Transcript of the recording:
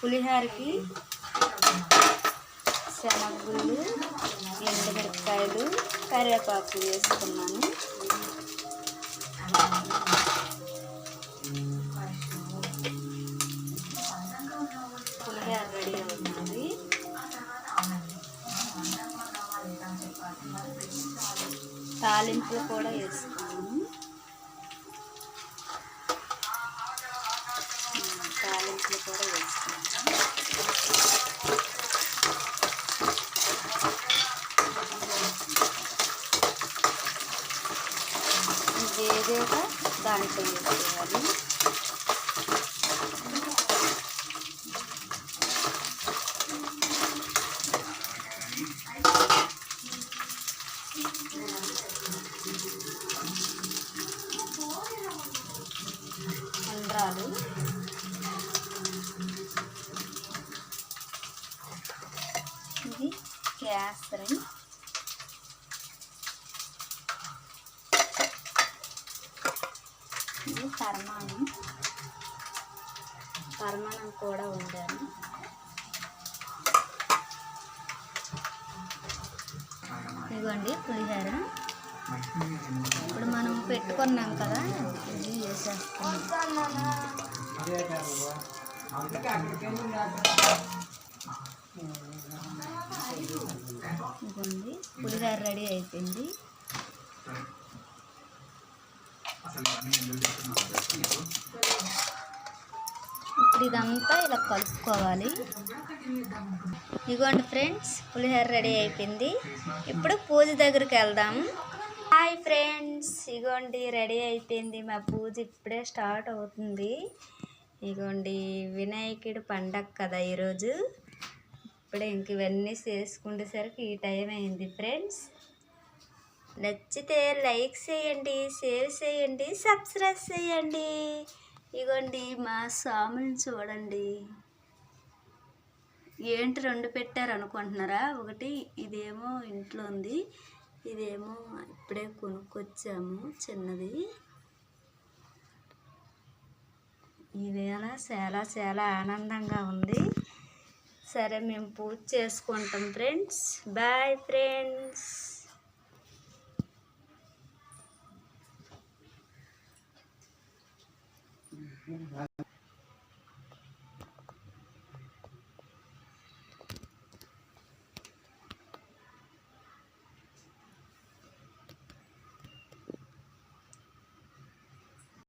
పులిహోరకి శనగగుళ్ళు, ఎండుమిరపకాయలు, కరివేపాకు వేసుకున్నాను. పులిహోర రెడీ అవుతుంది. తాలింపులు కూడా వేసుకున్నాను. వేరేగా దాంట్లో వేసుకోవాలి. అండ్రాలు, ఇది కేసరి, ఇది పరమాణం కూడా వండాను. ఇదిగోండి పులిహోర. ఇప్పుడు మనం పెట్టుకున్నాం కదా, ఇది వేసేస్తున్నాం. ఇదిగోండి పులిహోర రెడీ అయిపోయింది. ఇప్పుడు ఇదంతా ఇలా కలుపుకోవాలి. ఇదిగోండి ఫ్రెండ్స్, పులిహోర రెడీ అయిపోయింది. ఇప్పుడు పూజ దగ్గరికి వెళ్దాము. హాయ్ ఫ్రెండ్స్, ఇదిగోండి రెడీ అయిపోయింది మా పూజ. ఇప్పుడే స్టార్ట్ అవుతుంది. ఇదిగోండి వినాయకుడి పండగ కదా ఈరోజు. ఇప్పుడే ఇంక ఇవన్నీ చేసుకునేసరికి ఈ టైం అయింది ఫ్రెండ్స్. నచ్చితే లైక్ చేయండి, షేర్ చేయండి, సబ్స్క్రైబ్ చేయండి. ఇగోండి మా స్వామిని చూడండి. ఏంటి రెండు పెట్టారు అనుకుంటున్నారా? ఒకటి ఇదేమో ఇంట్లో ఉంది, ఇదేమో ఇప్పుడే కొనుక్కొచ్చాము చిన్నది. ఈవేళ చాలా చాలా ఆనందంగా ఉంది. సరే మేము పూజ చేసుకుంటాం ఫ్రెండ్స్. Bye friends.